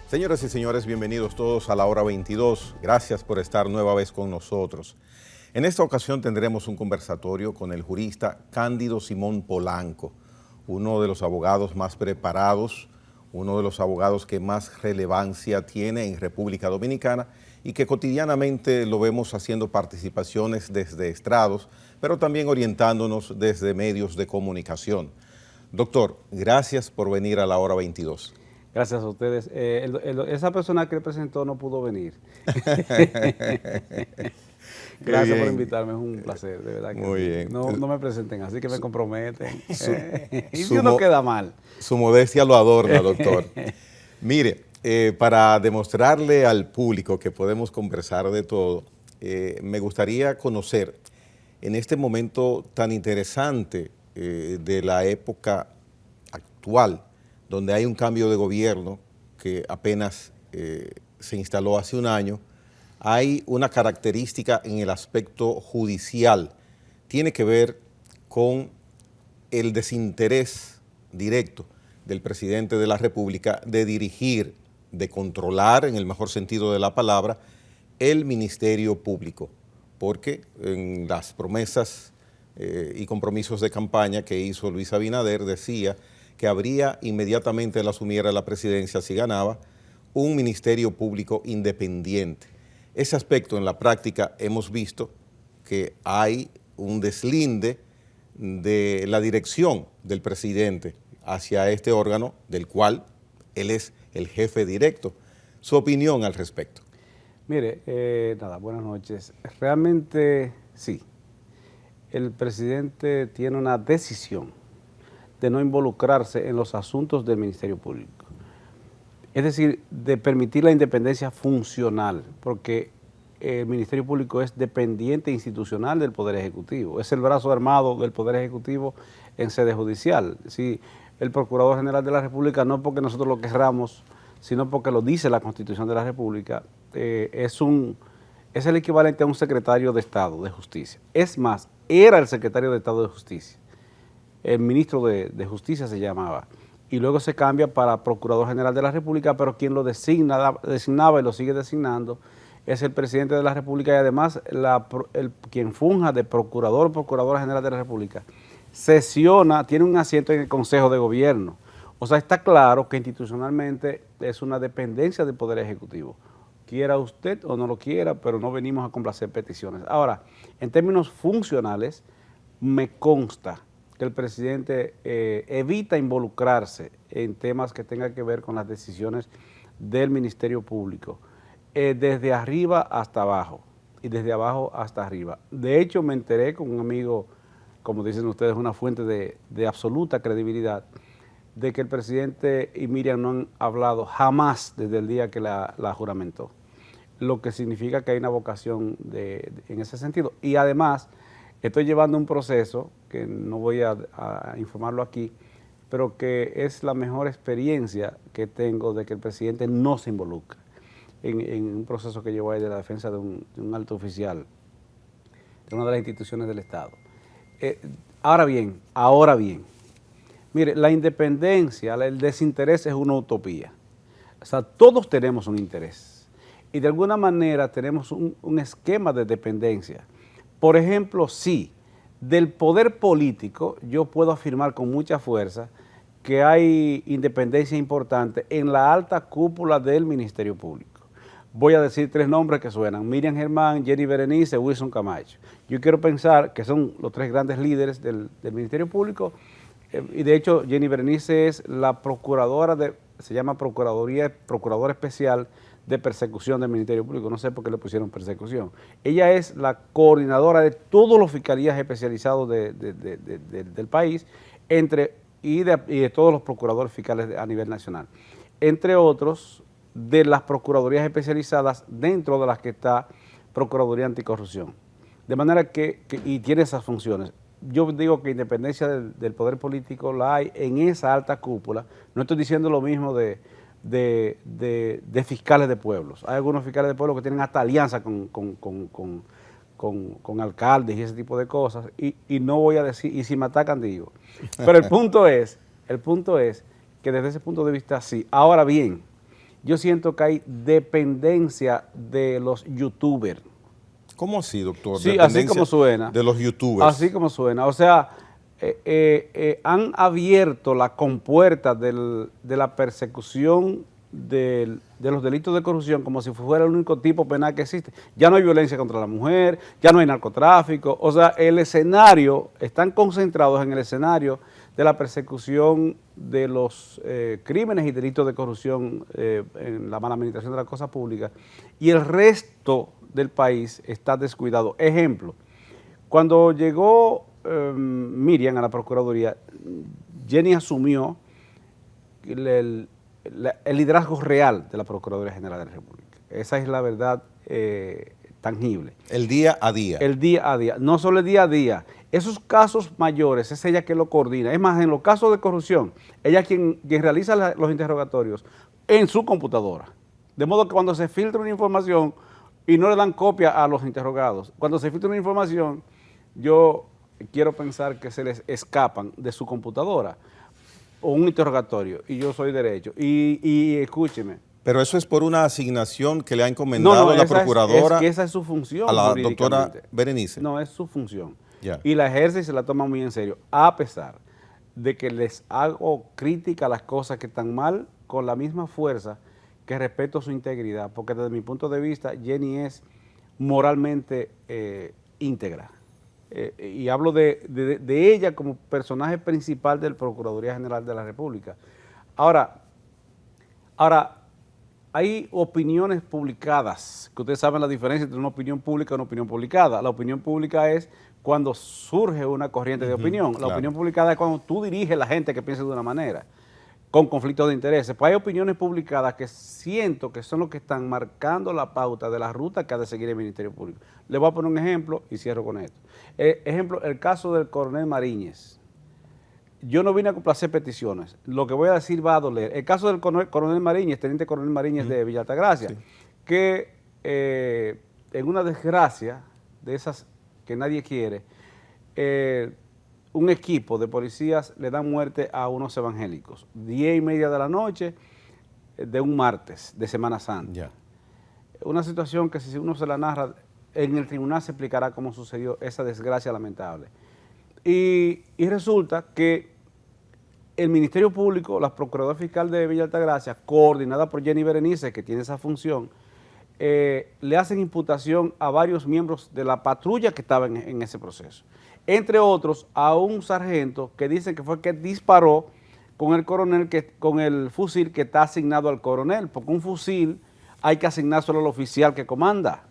Señoras y señores, bienvenidos todos a la hora 22. Gracias por estar nueva vez con nosotros. En esta ocasión tendremos un conversatorio con el jurista Cándido Simón Polanco, uno de los abogados más preparados, uno de los abogados que más relevancia tiene en República Dominicana y que cotidianamente lo vemos haciendo participaciones desde estrados, pero también orientándonos desde medios de comunicación. Doctor, gracias por venir a la hora 22. Gracias a ustedes. Esa persona que le presentó no pudo venir. Gracias por invitarme, es un placer, de verdad que muy sí. bien. No me presenten así que me comprometen. Y si su uno queda mal. Su modestia lo adorna, doctor. Mire, para demostrarle al público que podemos conversar de todo, me gustaría conocer en este momento tan interesante de la época actual, donde hay un cambio de gobierno que apenas se instaló hace un año, hay una característica en el aspecto judicial. Tiene que ver con el desinterés directo del presidente de la República de dirigir, de controlar, en el mejor sentido de la palabra, el Ministerio Público, porque en las promesas y compromisos de campaña que hizo Luis Abinader decía que habría, inmediatamente él asumiera la presidencia si ganaba, un Ministerio Público independiente. Ese aspecto en la práctica hemos visto que hay un deslinde de la dirección del presidente hacia este órgano, del cual él es el jefe directo. Su opinión al respecto. Mire, buenas noches. Realmente sí, el presidente tiene una decisión de no involucrarse en los asuntos del Ministerio Público. Es decir, de permitir la independencia funcional, porque el Ministerio Público es dependiente institucional del Poder Ejecutivo, es el brazo armado del Poder Ejecutivo en sede judicial. Si el Procurador General de la República, no porque nosotros lo querramos, sino porque lo dice la Constitución de la República, es el equivalente a un secretario de Estado de Justicia. Es más, era el secretario de Estado de Justicia. El ministro de Justicia se llamaba, y luego se cambia para Procurador General de la República, pero quien lo designaba y lo sigue designando es el presidente de la República, y además quien funja de Procurador o Procuradora General de la República sesiona, tiene un asiento en el Consejo de Gobierno. O sea, está claro que institucionalmente es una dependencia del Poder Ejecutivo. Quiera usted o no lo quiera, pero no venimos a complacer peticiones. Ahora, en términos funcionales, me consta que el presidente evita involucrarse en temas que tengan que ver con las decisiones del Ministerio Público, desde arriba hasta abajo y desde abajo hasta arriba. De hecho, me enteré con un amigo, como dicen ustedes, una fuente de absoluta credibilidad, de que el presidente y Miriam no han hablado jamás desde el día que la juramentó, lo que significa que hay una vocación en ese sentido. Y además, estoy llevando un proceso, que no voy a informarlo aquí, pero que es la mejor experiencia que tengo de que el presidente no se involucre en un proceso que llevo ahí de la defensa de un alto oficial de una de las instituciones del Estado. Ahora bien, mire, la independencia, el desinterés es una utopía. O sea, todos tenemos un interés y de alguna manera tenemos un esquema de dependencia. Por ejemplo, sí, del poder político yo puedo afirmar con mucha fuerza que hay independencia importante en la alta cúpula del Ministerio Público. Voy a decir tres nombres que suenan: Miriam Germán, Jenny Berenice, Wilson Camacho. Yo quiero pensar que son los tres grandes líderes del Ministerio Público, y de hecho Jenny Berenice es la procuradora se llama Procuradora Especial de Persecución del Ministerio Público, no sé por qué le pusieron persecución. Ella es la coordinadora de todos los fiscalías especializados del país, y de todos los procuradores fiscales a nivel nacional, entre otros de las procuradurías especializadas dentro de las que está Procuraduría Anticorrupción. De manera y tiene esas funciones. Yo digo que independencia del poder político la hay en esa alta cúpula. No estoy diciendo lo mismo de fiscales de pueblos. Hay algunos fiscales de pueblos que tienen hasta alianza con alcaldes y ese tipo de cosas, y no voy a decir, y si me atacan digo. Pero el punto es que desde ese punto de vista sí. Ahora bien, yo siento que hay dependencia de los youtubers. ¿Cómo así, doctor? Sí, así como suena. De los youtubers. Así como suena. O sea, han abierto la compuerta de la persecución de los delitos de corrupción como si fuera el único tipo penal que existe. Ya no hay violencia contra la mujer, ya no hay narcotráfico. O sea, el escenario, están concentrados en el escenario de la persecución de los crímenes y delitos de corrupción en la mala administración de las cosas públicas, y el resto del país está descuidado. Ejemplo, cuando llegó Miriam a la Procuraduría, Jenny asumió el liderazgo real de la Procuraduría General de la República. Esa es la verdad tangible. El día a día. El día a día, no solo el día a día. Esos casos mayores es ella quien lo coordina. Es más, en los casos de corrupción, ella quien realiza los interrogatorios en su computadora. De modo que cuando se filtra una información y no le dan copia a los interrogados, cuando se filtra una información, yo quiero pensar que se les escapan de su computadora o un interrogatorio, y yo soy derecho. Y escúcheme. Pero eso es por una asignación que le ha encomendado la procuradora. Es que esa es su función. A la doctora Berenice. No, es su función. Ya. Y la ejerce y se la toma muy en serio, a pesar de que les hago crítica a las cosas que están mal con la misma fuerza que respeto su integridad, porque desde mi punto de vista Jenny es moralmente íntegra. Y hablo de ella como personaje principal del Procuraduría General de la República. Ahora, hay opiniones publicadas, que ustedes saben la diferencia entre una opinión pública y una opinión publicada. La opinión pública es cuando surge una corriente de opinión. La opinión publicada es cuando tú diriges a la gente que piensa de una manera, con conflictos de intereses. Pues hay opiniones publicadas que siento que son los que están marcando la pauta de la ruta que ha de seguir el Ministerio Público. Le voy a poner un ejemplo y cierro con esto. Ejemplo, el caso del coronel Mariñez. Yo no vine a complacer peticiones. Lo que voy a decir va a doler. El caso del coronel Mariñez, teniente coronel Mariñez de Villa Altagracia, que en una desgracia de esas que nadie quiere, un equipo de policías le dan muerte a unos evangélicos, 10:30 de la noche de un martes de Semana Santa. Ya. Una situación que si uno se la narra, en el tribunal se explicará cómo sucedió esa desgracia lamentable. Y resulta que el Ministerio Público, la Procuraduría Fiscal de Villa Altagracia, coordinada por Jenny Berenice, que tiene esa función, le hacen imputación a varios miembros de la patrulla que estaban en ese proceso. Entre otros, a un sargento que dicen que fue el que disparó con el coronel, con el fusil que está asignado al coronel, porque un fusil hay que asignárselo al oficial que comanda.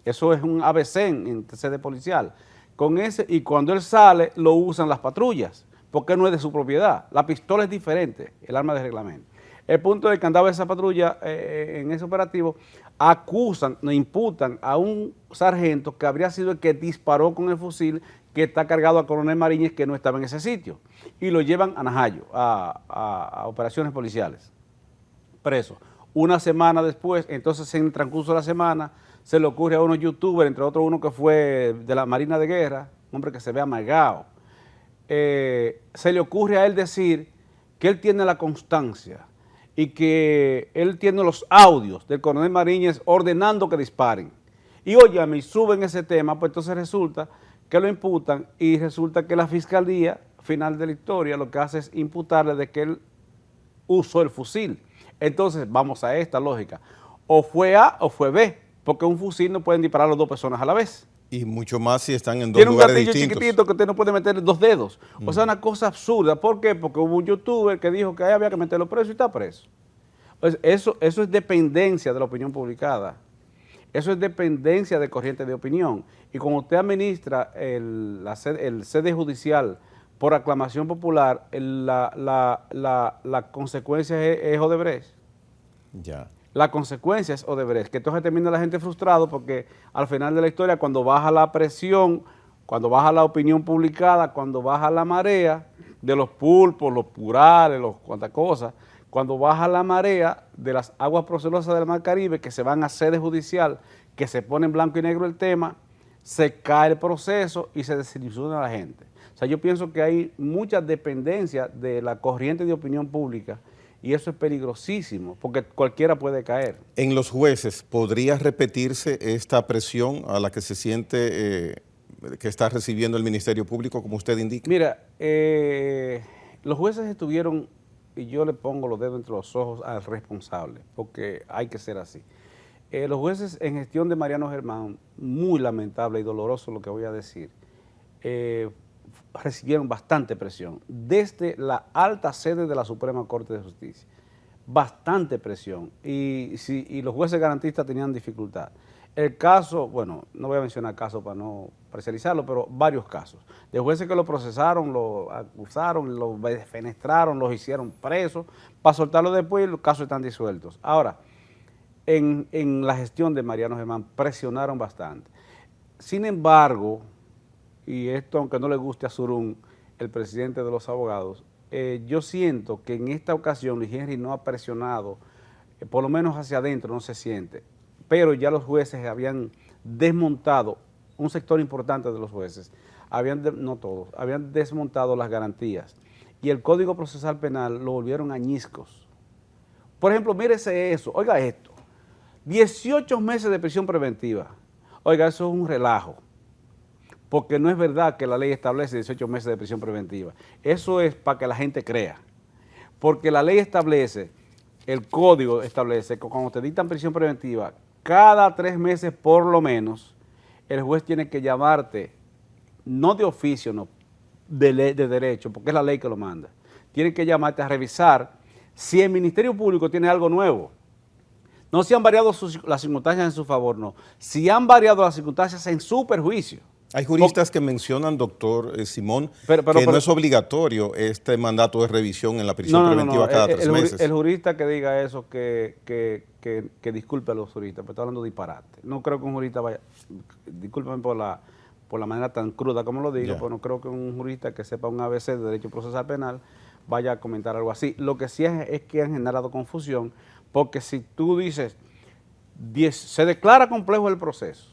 Eso es un ABC en sede policial. Con ese, y cuando él sale, lo usan las patrullas, porque no es de su propiedad. La pistola es diferente, el arma de reglamento. El punto de que andaba esa patrulla en ese operativo, imputan a un sargento que habría sido el que disparó con el fusil que está cargado al coronel Mariñez, que no estaba en ese sitio, y lo llevan a Najayo, a operaciones policiales, preso. Una semana después, entonces en el transcurso de la semana, se le ocurre a unos youtubers, entre otros uno que fue de la Marina de Guerra, un hombre que se ve amargado, se le ocurre a él decir que él tiene la constancia y que él tiene los audios del coronel Mariñez ordenando que disparen. Y óyame, y suben ese tema, pues entonces resulta que lo imputan y resulta que la fiscalía, final de la historia, lo que hace es imputarle de que él usó el fusil. Entonces vamos a esta lógica, o fue A o fue B, porque un fusil no pueden disparar las dos personas a la vez. Y mucho más si están en dos lugares distintos. Tiene un gatillo chiquitito que usted no puede meter 2 dedos. O sea, una cosa absurda. ¿Por qué? Porque hubo un youtuber que dijo que ahí había que meterlo preso y está preso. Pues eso es dependencia de la opinión publicada. Eso es dependencia de corriente de opinión. Y como usted administra el sede judicial por aclamación popular, la consecuencia es Odebrecht. Ya. La consecuencia es Odebrecht, que entonces termina la gente frustrado porque al final de la historia, cuando baja la presión, cuando baja la opinión publicada, cuando baja la marea de los pulpos, los purales, cuantas cosas, cuando baja la marea de las aguas procelosas del Mar Caribe que se van a sede judicial, que se pone en blanco y negro el tema, se cae el proceso y se desilusiona a la gente. O sea, yo pienso que hay mucha dependencia de la corriente de opinión pública y eso es peligrosísimo, porque cualquiera puede caer. En los jueces, ¿podría repetirse esta presión a la que se siente que está recibiendo el Ministerio Público, como usted indica? Mira, los jueces estuvieron, y yo le pongo los dedos entre los ojos al responsable, porque hay que ser así. Los jueces en gestión de Mariano Germán, muy lamentable y doloroso lo que voy a decir, recibieron bastante presión desde la alta sede de la Suprema Corte de Justicia. Bastante presión. Y los jueces garantistas tenían dificultad. El caso, bueno, no voy a mencionar casos para no parcializarlo, pero varios casos. De jueces que lo procesaron, lo acusaron, lo defenestraron, los hicieron presos, para soltarlo después y los casos están disueltos. Ahora, en la gestión de Mariano Germán presionaron bastante. Sin embargo, y esto aunque no le guste a Surún, el presidente de los abogados, yo siento que en esta ocasión Luis Henry no ha presionado, por lo menos hacia adentro no se siente, pero ya los jueces habían desmontado, un sector importante de los jueces, no todos, habían desmontado las garantías y el Código Procesal Penal lo volvieron añicos. Por ejemplo, mírese eso, oiga esto, 18 meses de prisión preventiva, oiga, eso es un relajo. Porque no es verdad que la ley establece 18 meses de prisión preventiva. Eso es para que la gente crea. Porque la ley establece, el código establece que cuando te dictan prisión preventiva, cada 3 meses por lo menos, el juez tiene que llamarte, no de oficio, no, de derecho, porque es la ley que lo manda. Tiene que llamarte a revisar si el Ministerio Público tiene algo nuevo. No si han variado las circunstancias en su favor, no. Si han variado las circunstancias en su perjuicio. Hay juristas que mencionan, doctor Simón, que no es obligatorio este mandato de revisión en la prisión preventiva cada 3 meses. El jurista que diga eso, que disculpe a los juristas, pero está hablando de disparate. No creo que un jurista vaya, discúlpeme por la manera tan cruda como lo digo, pero no creo que un jurista que sepa un ABC de Derecho Procesal Penal vaya a comentar algo así. Lo que sí es que han generado confusión, porque si tú dices, se declara complejo el proceso,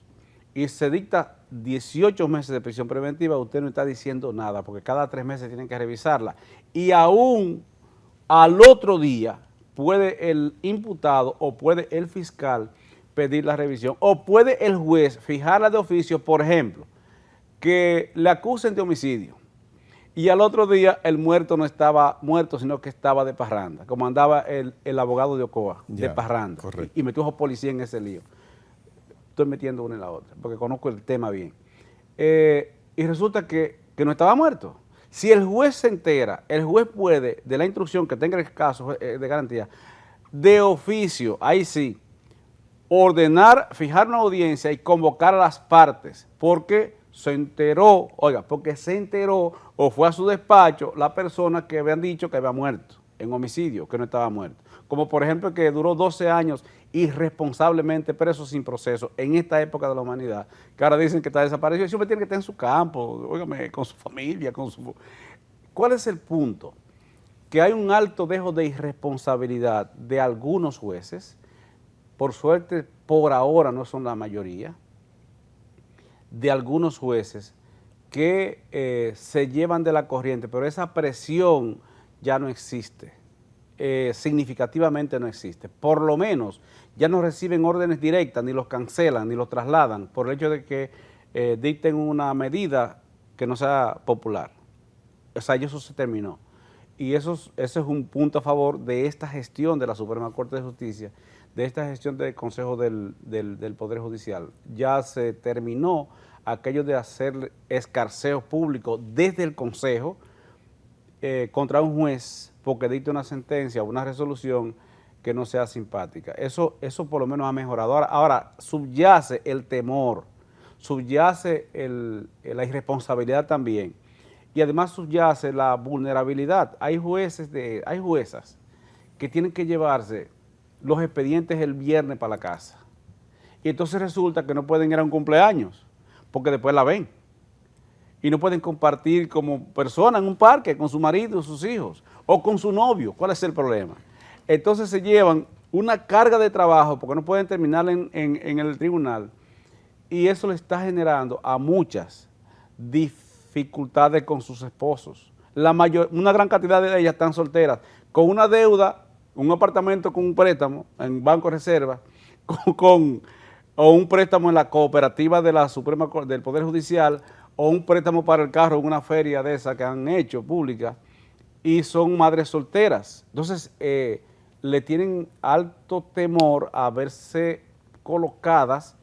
y se dicta 18 meses de prisión preventiva, usted no está diciendo nada, porque cada 3 meses tienen que revisarla. Y aún al otro día puede el imputado o puede el fiscal pedir la revisión, o puede el juez fijarla de oficio, por ejemplo, que le acusen de homicidio, y al otro día el muerto no estaba muerto, sino que estaba de parranda, como andaba el abogado de Ocoa, de parranda, y metió a los policías en ese lío. Estoy metiendo una en la otra, porque conozco el tema bien. Y resulta que no estaba muerto. Si el juez se entera, el juez puede, de la instrucción que tenga el caso de garantía, de oficio, ahí sí, ordenar, fijar una audiencia y convocar a las partes, porque se enteró, porque se enteró o fue a su despacho la persona que habían dicho que había muerto en homicidio, que no estaba muerto. Como por ejemplo que duró 12 años irresponsablemente preso sin proceso en esta época de la humanidad, que ahora dicen que está desaparecido, siempre tiene que estar en su campo, óigame, con su familia, con su... ¿Cuál es el punto? Que hay un alto dejo de irresponsabilidad de algunos jueces, por suerte por ahora no son la mayoría, de algunos jueces que se llevan de la corriente, pero esa presión ya no existe. Significativamente no existe. Por lo menos ya no reciben órdenes directas, ni los cancelan, ni los trasladan, por el hecho de que dicten una medida que no sea popular. O sea, eso se terminó. Y ese es un punto a favor de esta gestión de la Suprema Corte de Justicia, de esta gestión del Consejo del Poder Judicial. Ya se terminó aquello de hacer escarceos públicos desde el Consejo contra un juez porque dicte una sentencia o una resolución que no sea simpática. Eso por lo menos ha mejorado. Ahora subyace el temor, subyace la irresponsabilidad también, y además subyace la vulnerabilidad. Hay juezas que tienen que llevarse los expedientes el viernes para la casa, y entonces resulta que no pueden ir a un cumpleaños, porque después la ven, y no pueden compartir como persona en un parque con su marido o sus hijos, o con su novio. ¿Cuál es el problema? Entonces se llevan una carga de trabajo porque no pueden terminar en el tribunal, y eso le está generando a muchas dificultades con sus esposos. Una gran cantidad de ellas están solteras, con una deuda un apartamento con un préstamo en Banco Reserva, o un préstamo en la cooperativa de la del Poder Judicial, o un préstamo para el carro en una feria de esa que han hecho pública, y son madres solteras. Entonces, le tienen alto temor a verse colocadas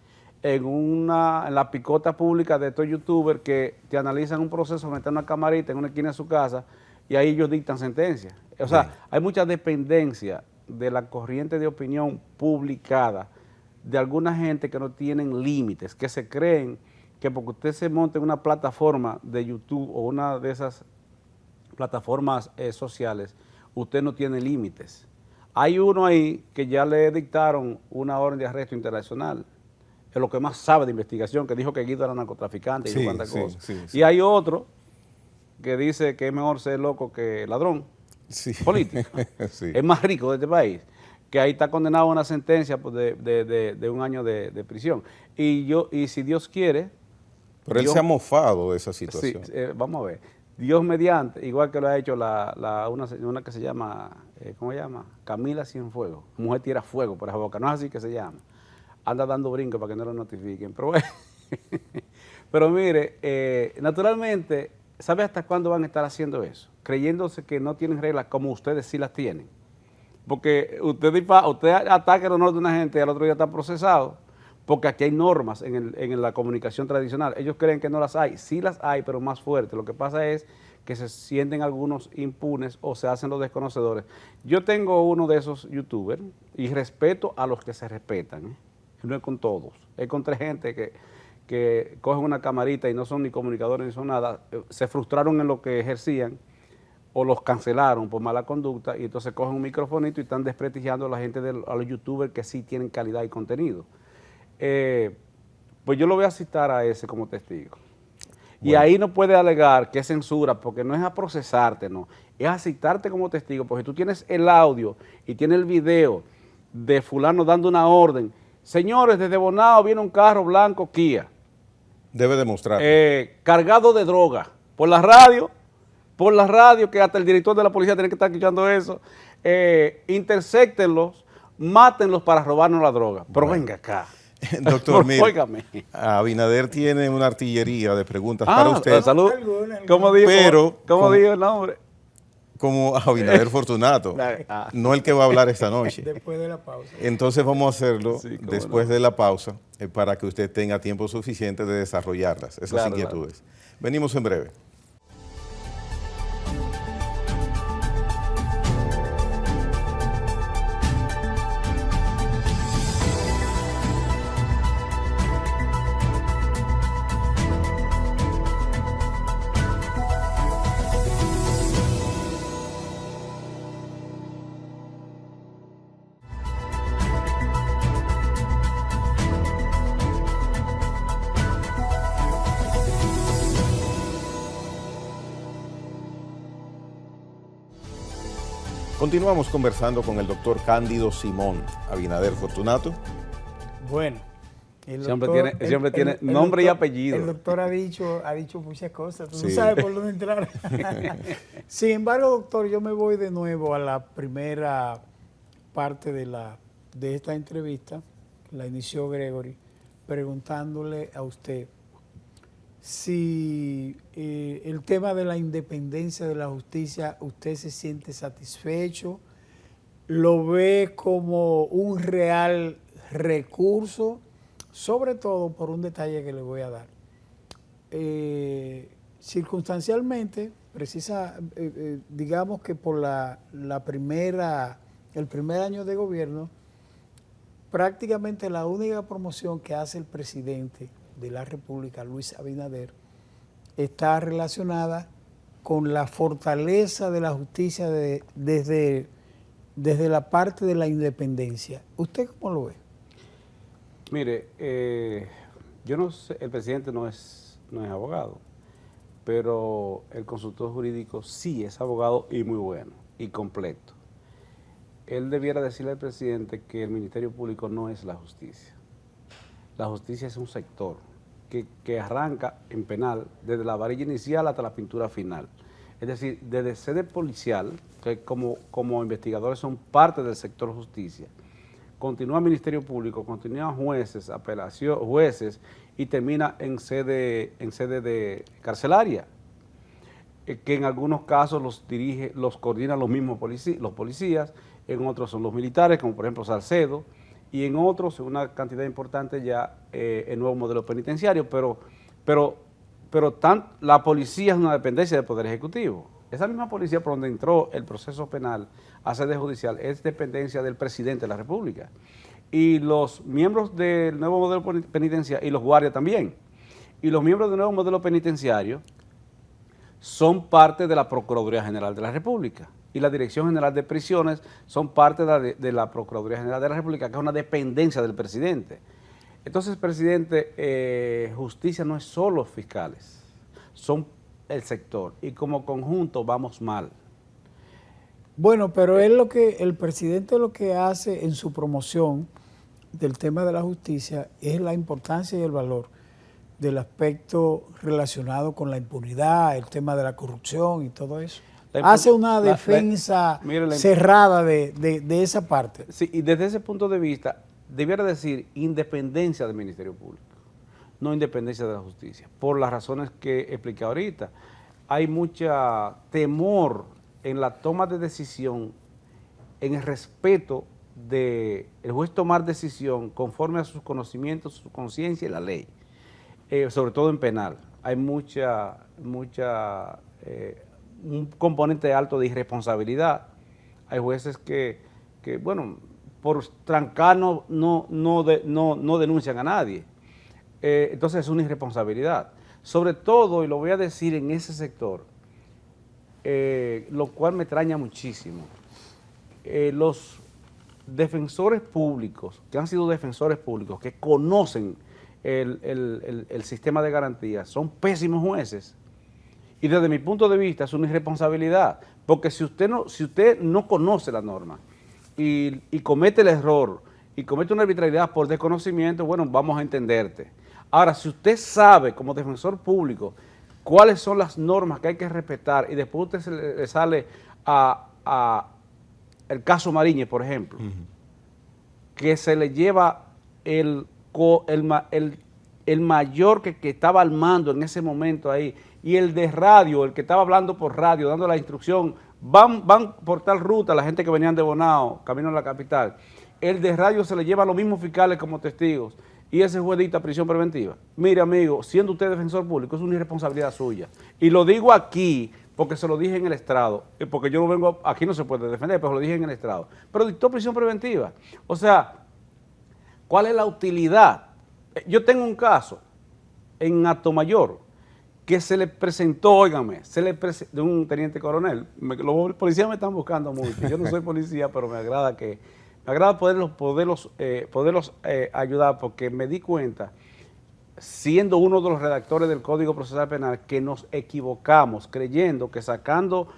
en la picota pública de estos youtubers que te analizan un proceso, meten una camarita en una esquina de su casa y ahí ellos dictan sentencia. O sea, hay mucha dependencia de la corriente de opinión publicada de alguna gente que no tienen límites, que se creen que porque usted se monte en una plataforma de YouTube o una de esas plataformas sociales, usted no tiene límites. Hay uno ahí que ya le dictaron una orden de arresto internacional, es lo que más sabe de investigación, que dijo que Guido era narcotraficante y cuántas cosas. Y hay otro que dice que es mejor ser loco que ladrón político. Es más rico de este país, que ahí está condenado a una sentencia pues, de 1 año de prisión. Y si Dios quiere... Pero él se ha mofado de esa situación. Sí, vamos a ver. Dios mediante, igual que lo ha hecho una que se llama, ¿cómo se llama? Camila Cienfuegos. Mujer tira fuego por esa boca, no es así que se llama. Anda dando brincos para que no lo notifiquen. Pero bueno, pero mire, naturalmente, ¿sabe hasta cuándo van a estar haciendo eso? Creyéndose que no tienen reglas como ustedes sí las tienen. Porque usted ataca el honor de una gente y al otro día está procesado. Porque aquí hay normas en la comunicación tradicional. Ellos creen que no las hay. Sí las hay, pero más fuertes. Lo que pasa es que se sienten algunos impunes o se hacen los desconocedores. Yo tengo uno de esos youtubers y respeto a los que se respetan. No es con todos. Es con 3 gente que cogen una camarita y no son ni comunicadores ni son nada. Se frustraron en lo que ejercían o los cancelaron por mala conducta y entonces cogen un microfonito y están desprestigiando a la gente, a los youtubers que sí tienen calidad y contenido. Pues yo lo voy a citar a ese como testigo. Bueno. Y ahí no puede alegar que es censura, porque no es a procesarte, no. Es a citarte como testigo, porque tú tienes el audio y tienes el video de fulano dando una orden. Señores, desde Bonao viene un carro blanco Kia. Debe demostrar. Cargado de droga. Por la radio, que hasta el director de la policía tiene que estar escuchando eso. Intercéptenlos, mátenlos para robarnos la droga. Pero bueno. Venga acá. Doctor, mire, Abinader tiene una artillería de preguntas para usted. Salud. ¿Cómo dijo el nombre? Como Abinader Fortunato, no el que va a hablar esta noche. Después de la pausa. Entonces vamos a hacerlo después de la pausa para que usted tenga tiempo suficiente de desarrollarlas, esas inquietudes. Venimos en breve. Continuamos conversando con el doctor Cándido Simón Abinader Fortunato. Bueno, ese hombre tiene nombre y apellido. El doctor ha dicho muchas cosas, tú no sabes por dónde entrar. Sin embargo, doctor, yo me voy de nuevo a la primera parte de esta entrevista, la inició Gregory, preguntándole a usted si el tema de la independencia de la justicia, usted se siente satisfecho, lo ve como un real recurso, sobre todo por un detalle que le voy a dar. Circunstancialmente, digamos que por el primer año de gobierno, prácticamente la única promoción que hace el presidente de la República, Luis Abinader, está relacionada con la fortaleza de la justicia desde la parte de la independencia. ¿Usted cómo lo ve? Mire, yo no sé, el presidente no es abogado, pero el consultor jurídico sí es abogado y muy bueno y completo. Él debiera decirle al presidente que el Ministerio Público no es la justicia. La justicia es un sector que arranca en penal desde la varilla inicial hasta la pintura final. Es decir, desde sede policial, que como investigadores son parte del sector justicia, continúa Ministerio Público, continúan jueces, jueces y termina en sede de carcelaria, que en algunos casos los coordinan los mismos los policías, en otros son los militares, como por ejemplo Salcedo, y en otros, una cantidad importante ya, el nuevo modelo penitenciario, pero la policía es una dependencia del Poder Ejecutivo. Esa misma policía por donde entró el proceso penal a sede judicial es dependencia del presidente de la República. Y los miembros del nuevo modelo penitenciario, y los guardias también, y los miembros del nuevo modelo penitenciario son parte de la Procuraduría General de la República. Y la Dirección General de Prisiones son parte de la Procuraduría General de la República, que es una dependencia del presidente. Entonces, presidente, justicia no es solo fiscales, son el sector, y como conjunto vamos mal. Bueno, pero el presidente lo que hace en su promoción del tema de la justicia es la importancia y el valor del aspecto relacionado con la impunidad, el tema de la corrupción y todo eso. Hace una defensa cerrada de esa parte. Sí, y desde ese punto de vista, debiera decir independencia del Ministerio Público, no independencia de la justicia, por las razones que expliqué ahorita. Hay mucha temor en la toma de decisión, en el respeto de el juez tomar decisión conforme a sus conocimientos, su conciencia y la ley, sobre todo en penal. Hay un componente alto de irresponsabilidad. Hay jueces que bueno, por trancar no denuncian a nadie. Entonces es una irresponsabilidad. Sobre todo, y lo voy a decir en ese sector, lo cual me extraña muchísimo, los defensores públicos, que han sido defensores públicos, que conocen el sistema de garantías, son pésimos jueces. Y desde mi punto de vista es una irresponsabilidad, porque si usted no conoce la norma y comete el error y comete una arbitrariedad por desconocimiento, bueno, vamos a entenderte. Ahora, si usted sabe como defensor público cuáles son las normas que hay que respetar y después usted se le sale a el caso Mariñez, por ejemplo, que se le lleva el mayor que estaba al mando en ese momento ahí, y el de radio, el que estaba hablando por radio, dando la instrucción, van por tal ruta la gente que venían de Bonao, camino a la capital. El de radio se le lleva a los mismos fiscales como testigos, y ese juez dicta prisión preventiva. Mire, amigo, siendo usted defensor público, es una irresponsabilidad suya. Y lo digo aquí porque se lo dije en el estrado, porque yo no vengo, aquí no se puede defender, pero lo dije en el estrado. Pero dictó prisión preventiva. O sea, ¿cuál es la utilidad? Yo tengo un caso en Atomayor que se le presentó, óigame, de un teniente coronel. Los policías me están buscando mucho. Yo no soy policía, pero me agrada poderlos ayudar, porque me di cuenta, siendo uno de los redactores del Código Procesal Penal, que nos equivocamos creyendo que sacando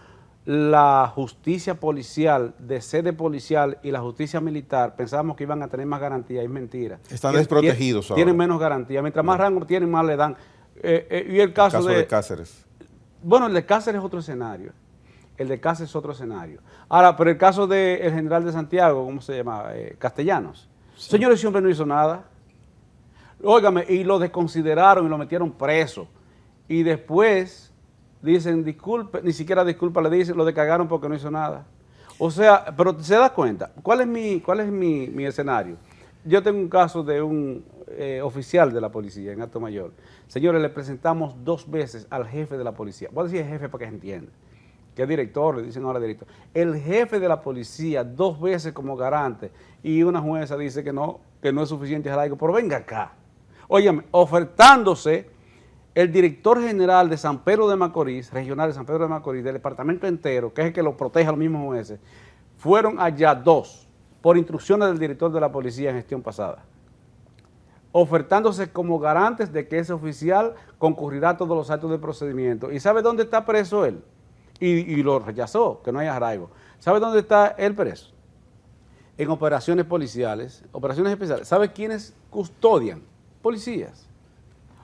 la justicia policial de sede policial y la justicia militar, pensábamos que iban a tener más garantía. Es mentira. Están desprotegidos ahora. Tienen menos garantía. Mientras más rango tienen, más le dan. Y el caso de Cáceres. Bueno, el de Cáceres es otro escenario. El de Cáceres es otro escenario. Ahora, pero el caso del general de Santiago, ¿cómo se llama? Castellanos. Sí. Señor, ese hombre no hizo nada. Óigame, y lo desconsideraron y lo metieron preso. Y después dicen disculpe, ni siquiera disculpa le dicen, lo descargaron porque no hizo nada. O sea, pero se da cuenta, ¿cuál es mi escenario? Yo tengo un caso de un oficial de la policía en Atomayor. Señores, le presentamos 2 veces al jefe de la policía. Voy a decir jefe para que se entienda. Que es director, le dicen ahora director. El jefe de la policía 2 veces como garante, y una jueza dice que no es suficiente arraigo. Pero venga acá. Óyeme, ofertándose el director general de San Pedro de Macorís, regional de San Pedro de Macorís, del departamento entero, que es el que lo protege a los mismos jueces, fueron allá 2, por instrucciones del director de la policía en gestión pasada, ofertándose como garantes de que ese oficial concurrirá a todos los actos de procedimiento. ¿Y sabe dónde está preso él? Y lo rechazó, que no hay arraigo. ¿Sabe dónde está él preso? En operaciones policiales, operaciones especiales. ¿Sabe quiénes custodian? Policías.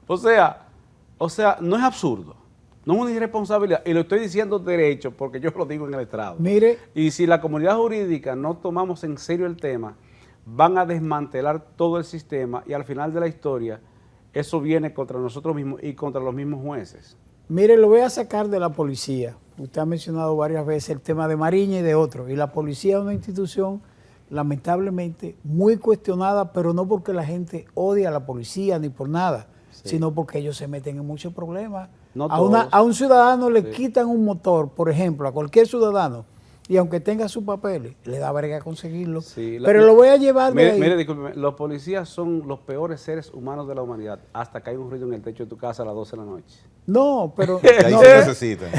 O sea, no es absurdo. No es una irresponsabilidad, y lo estoy diciendo derecho porque yo lo digo en el estrado. Mire, Y si la comunidad jurídica no tomamos en serio el tema, van a desmantelar todo el sistema y al final de la historia eso viene contra nosotros mismos y contra los mismos jueces. mire, lo voy a sacar de la policía. Usted ha mencionado varias veces el tema de Mariña y de otros. Y la policía es una institución lamentablemente muy cuestionada, pero no porque la gente odia a la policía ni por nada, sino porque ellos se meten en muchos problemas. No A un ciudadano le Sí. quitan un motor, por ejemplo, a cualquier ciudadano, y aunque tenga sus papeles, le da verga conseguirlo. Sí, Pero lo voy a llevar de Mire, ahí. mire, discúlpeme, los policías son los peores seres humanos de la humanidad hasta que hay un ruido en el techo de tu casa a las 12 de la noche. No, pero... Que ahí no, se necesitan.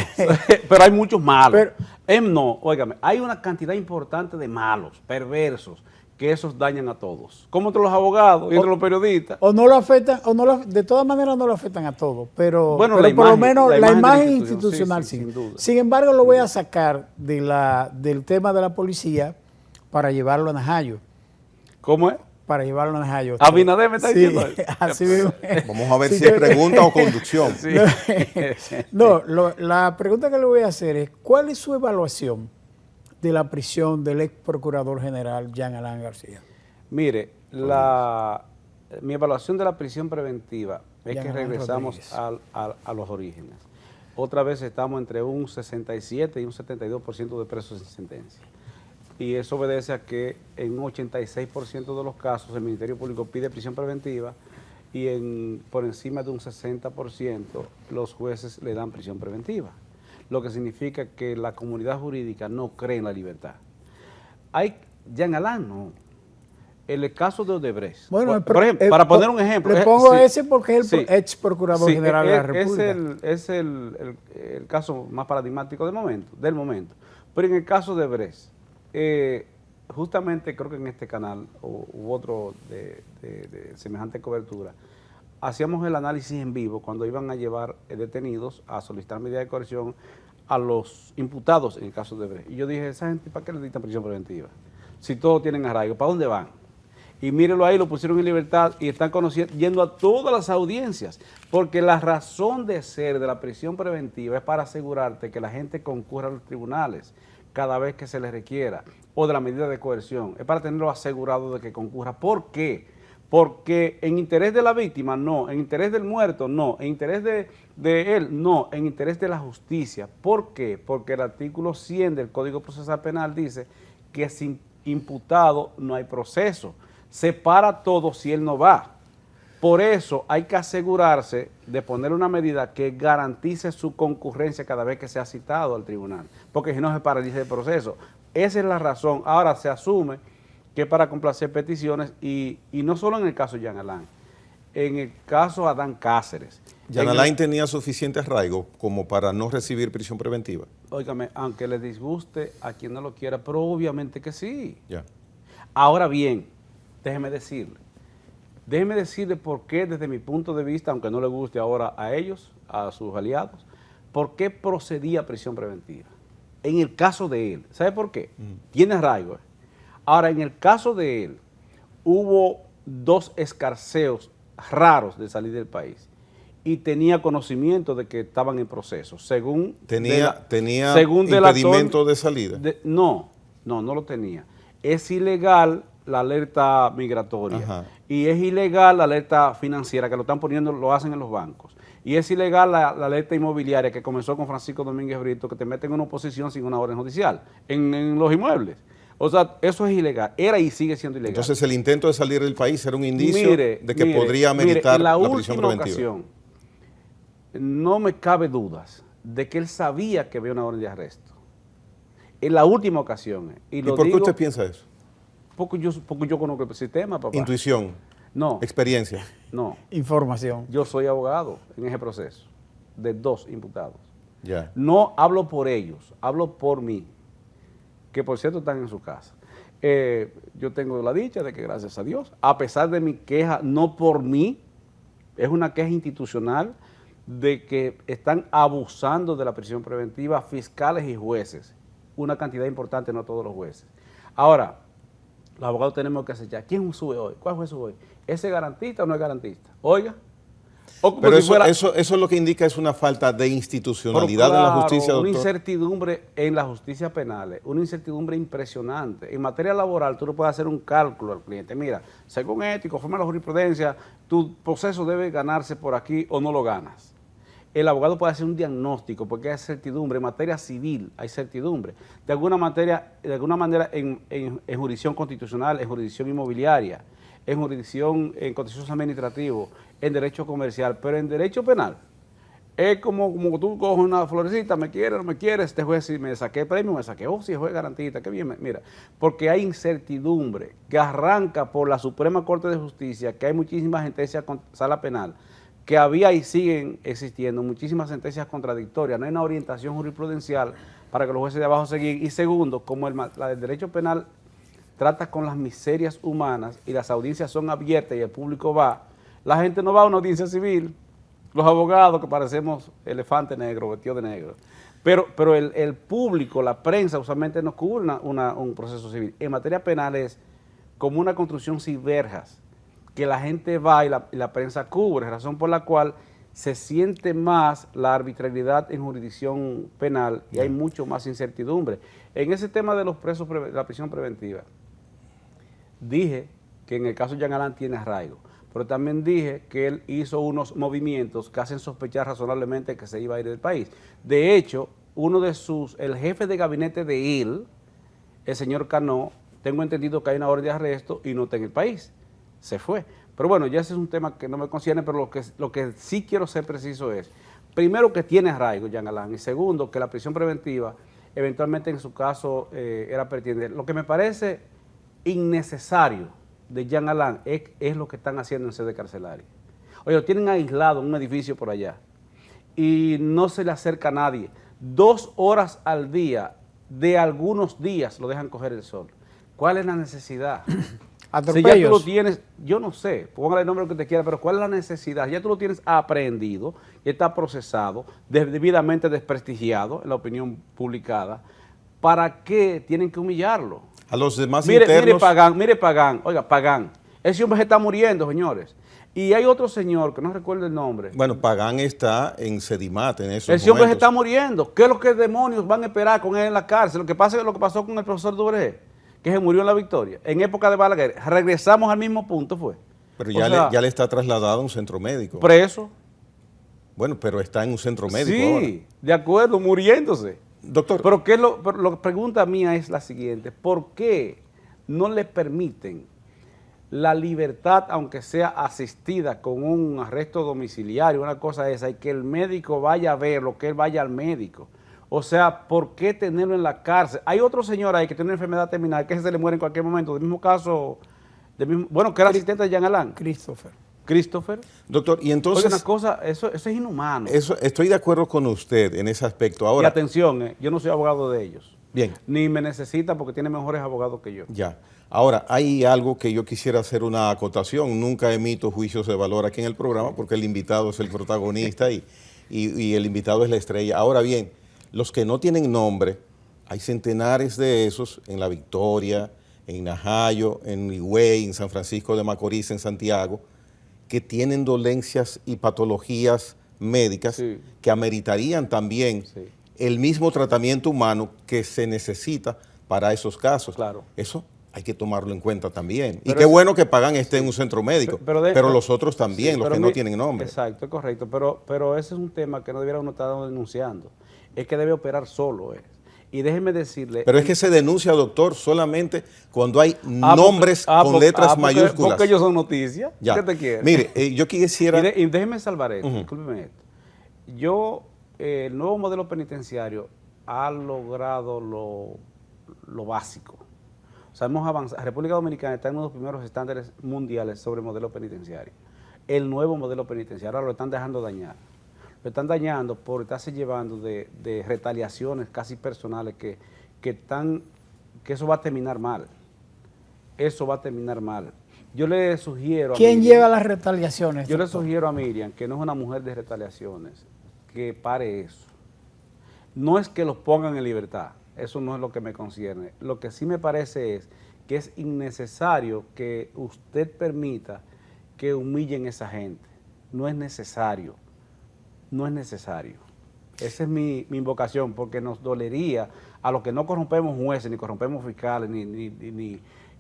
Pero hay muchos malos. Pero- No, óigame, hay una cantidad importante de malos, perversos, que esos dañan a todos. Como entre los abogados y entre los periodistas. O no lo afectan, de todas maneras no lo afectan a todos, pero, Bueno, pero la por lo imagen- menos la la imagen de la imagen institución, institucional sí, sí. sin duda. Sin embargo, lo voy a sacar del tema de la policía para llevarlo a Najayo. ¿Cómo es? Para llevarlo a Najayo. Abinader me está Sí, diciendo eso. así mismo. Vamos a ver Sí, si es pregunta o conducción. Sí. No, la pregunta que le voy a hacer es, ¿cuál es su evaluación de la prisión del ex procurador general Jean Alain García? Mire, mi evaluación de la prisión preventiva es Jean que Alain regresamos Rodríguez. a los orígenes. Otra vez estamos entre un 67 y un 72% de presos sin sentencia. Y eso obedece a que en un 86% de los casos el Ministerio Público pide prisión preventiva y por encima de un 60% los jueces le dan prisión preventiva. Lo que significa que la comunidad jurídica no cree en la libertad. Jean Alain no. El caso de Odebrecht. Bueno, por ejemplo, para poner un ejemplo. Le pongo sí, ese porque es el sí, ex procurador sí, general de la República. Es el caso más paradigmático del momento. Pero en el caso de Odebrecht, justamente creo que en este canal u otro de semejante cobertura, hacíamos el análisis en vivo cuando iban a llevar detenidos a solicitar medida de coerción a los imputados en el caso de Odebrecht. Y yo dije, esa gente, ¿para qué le dictan prisión preventiva? Si todos tienen arraigo, ¿para dónde van? Y mírenlo ahí, lo pusieron en libertad y están yendo a todas las audiencias, porque la razón de ser de la prisión preventiva es para asegurarte que la gente concurra a los tribunales cada vez que se les requiera, o de la medida de coerción, es para tenerlo asegurado de que concurra. ¿Por qué? Porque en interés de la víctima, no, en interés del muerto, no, en interés de él, no, en interés de la justicia. ¿Por qué? Porque el artículo 100 del Código Procesal Penal dice que sin imputado no hay proceso. Se para todo si él no va. Por eso hay que asegurarse de poner una medida que garantice su concurrencia cada vez que sea citado al tribunal, porque si no se paraliza el proceso. Esa es la razón. Ahora se asume que es para complacer peticiones y no solo en el caso de Jean Alain, en el caso de Adán Cáceres. Jean Alain tenía suficiente arraigo como para no recibir prisión preventiva. Óigame, aunque le disguste a quien no lo quiera, pero obviamente que sí. Ya. Ahora bien, déjeme decirle por qué desde mi punto de vista, aunque no le guste ahora a ellos, a sus aliados, por qué procedía a prisión preventiva. En el caso de él, ¿sabe por qué? Tiene arraigo. Ahora, en el caso de él, hubo 2 escarceos raros de salir del país y tenía conocimiento de que estaban en proceso, según... Tenía según impedimento de salida. No lo tenía. Es ilegal la alerta migratoria. Ajá. Y es ilegal la alerta financiera, que lo están poniendo, lo hacen en los bancos. Y es ilegal la alerta inmobiliaria que comenzó con Francisco Domínguez Brito, que te meten en una oposición sin una orden judicial, en los inmuebles. O sea, eso es ilegal. Era y sigue siendo ilegal. Entonces el intento de salir del país era un indicio de que Mire, podría meritar en la prisión última preventiva. ocasión, no me cabe dudas de que él sabía que había una orden de arresto. En la última ocasión. ¿Y por qué usted piensa eso? Porque yo conozco el sistema, papá. Intuición, No, experiencia. no. Información. Yo soy abogado en ese proceso de 2 imputados. Ya. No hablo por ellos, hablo por mí, que por cierto están en su casa. Yo tengo la dicha de que gracias a Dios, a pesar de mi queja, no por mí, es una queja institucional de que están abusando de la prisión preventiva fiscales y jueces, una cantidad importante, no todos los jueces. Ahora, los abogados tenemos que acechar. ¿Quién sube hoy? ¿Cuál juez sube hoy? ¿Ese garantista o no es garantista? Oiga, O como Pero si eso, fuera, eso es lo que indica es una falta de institucionalidad pero en la claro, justicia, una doctor. incertidumbre en la justicia penal, una incertidumbre impresionante. En materia laboral, tú no puedes hacer un cálculo al cliente. Mira, según ético, conforme a la jurisprudencia, tu proceso debe ganarse por aquí o no lo ganas. El abogado puede hacer un diagnóstico porque hay certidumbre. En materia civil hay certidumbre. De alguna manera en jurisdicción constitucional, en jurisdicción inmobiliaria, en jurisdicción en contencioso administrativo, en derecho comercial, pero en derecho penal. Es como tú coges una florecita, me quieres, no me quieres, este juez si me saqué el premio, me saqué, oh, si el juez garantista, qué bien, mira, porque hay incertidumbre que arranca por la Suprema Corte de Justicia, que hay muchísimas sentencias con sala penal, que había y siguen existiendo muchísimas sentencias contradictorias, no hay una orientación jurisprudencial para que los jueces de abajo sigan, y segundo, como la del derecho penal trata con las miserias humanas y las audiencias son abiertas y el público va, la gente no va a una audiencia civil, los abogados que parecemos elefante negro, vestido de negro, pero el público, la prensa usualmente no cubre un proceso civil. En materia penal es como una construcción sin verjas, que la gente va y la prensa cubre, razón por la cual se siente más la arbitrariedad en jurisdicción penal y hay mucho más incertidumbre. En ese tema de los presos de la prisión preventiva, dije que en el caso de Jean Alain tiene arraigo, pero también dije que él hizo unos movimientos que hacen sospechar razonablemente que se iba a ir del país. De hecho, el jefe de gabinete de él, el señor Cano, tengo entendido que hay una orden de arresto y no está en el país. Se fue. Pero bueno, ya ese es un tema que no me concierne, pero lo que sí quiero ser preciso es, primero, que tiene arraigo Jean Alain, y segundo, que la prisión preventiva eventualmente en su caso era pertinente. Lo que me parece innecesario de Jean Alain es lo que están haciendo en sede carcelaria. Oye, tienen aislado en un edificio por allá y no se le acerca a nadie. 2 horas al día, de algunos días lo dejan coger el sol. ¿Cuál es la necesidad? Si ya tú lo tienes, yo no sé, póngale el nombre que te quiera, pero ¿cuál es la necesidad? Ya tú lo tienes aprehendido, ya está procesado, debidamente desprestigiado en la opinión publicada. ¿Para qué tienen que humillarlo? A los demás internos. Mire Pagán, oiga, Pagán. Ese hombre se está muriendo, señores. Y hay otro señor, que no recuerdo el nombre. Bueno, Pagán está en Sedimat en esos Ese hombre se está muriendo. ¿Qué es lo que demonios van a esperar con él en la cárcel? Lo que pasa es lo que pasó con el profesor Dubré, que se murió en La Victoria, en época de Balaguer. Regresamos al mismo punto, fue. Pero ya le está trasladado a un centro médico. Preso. Bueno, pero está en un centro médico ahora. Sí, de acuerdo, muriéndose. Doctor. Pero la pregunta mía es la siguiente: ¿por qué no le permiten la libertad, aunque sea asistida con un arresto domiciliario, una cosa esa, y que el médico vaya a verlo, que él vaya al médico? O sea, ¿por qué tenerlo en la cárcel? Hay otro señor ahí que tiene una enfermedad terminal, que se le muere en cualquier momento, del mismo caso, bueno, que era asistente de Jean Alain. Christopher. Doctor, y entonces... Oye, una cosa, eso es inhumano. Estoy de acuerdo con usted en ese aspecto. Ahora, y atención, yo no soy abogado de ellos. Bien. Ni me necesitan porque tienen mejores abogados que yo. Ya. Ahora, hay algo que yo quisiera hacer una acotación. Nunca emito juicios de valor aquí en el programa porque el invitado es el protagonista y el invitado es la estrella. Ahora bien, los que no tienen nombre, hay centenares de esos en La Victoria, en Najayo, en Higüey, en San Francisco de Macorís, en Santiago, que tienen dolencias y patologías médicas que ameritarían también el mismo tratamiento humano que se necesita para esos casos. Claro. Eso hay que tomarlo en cuenta también. Pero y qué bueno que Pagán esté en un centro médico, pero los otros también, los que no tienen nombre. Exacto, correcto, pero ese es un tema que no debiera uno estar denunciando. Es que debe operar solo. Y déjeme decirle... Pero es que se denuncia, doctor, solamente cuando hay nombres con letras mayúsculas. Porque ellos son noticias. Ya. ¿Qué te quiere? Mire, yo quisiera... Y déjeme salvar esto, discúlpeme esto. El nuevo modelo penitenciario ha logrado lo básico. O sea, hemos avanzado. República Dominicana está en uno de los primeros estándares mundiales sobre el modelo penitenciario. El nuevo modelo penitenciario ahora lo están dejando dañar. Lo están dañando por estarse llevando de retaliaciones casi personales que eso va a terminar mal. Eso va a terminar mal. Yo le sugiero a ¿Quién lleva las retaliaciones? Yo le sugiero a Miriam, que no es una mujer de retaliaciones, que pare eso. No es que los pongan en libertad, eso no es lo que me concierne. Lo que sí me parece es que es innecesario que usted permita que humillen a esa gente. no es necesario. No es necesario. Esa es mi invocación, porque nos dolería a los que no corrompemos jueces, ni corrompemos fiscales,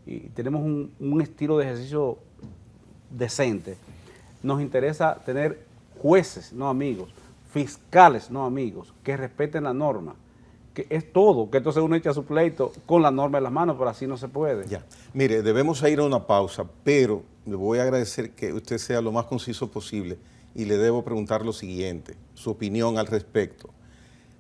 y tenemos un estilo de ejercicio decente. Nos interesa tener jueces, no amigos, fiscales, no amigos, que respeten la norma, que es todo, que entonces uno echa su pleito con la norma en las manos, pero así no se puede. Ya. Mire, debemos ir a una pausa, pero le voy a agradecer que usted sea lo más conciso posible y le debo preguntar lo siguiente, su opinión al respecto.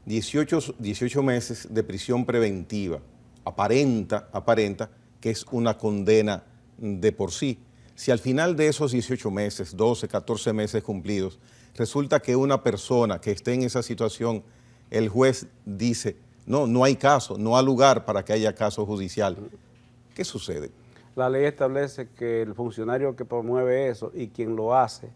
18 meses de prisión preventiva, aparenta que es una condena de por sí. Si al final de esos 18 meses, 12, 14 meses cumplidos, resulta que una persona que esté en esa situación, el juez dice, no hay caso, no hay lugar para que haya caso judicial, ¿qué sucede? La ley establece que el funcionario que promueve eso y quien lo hace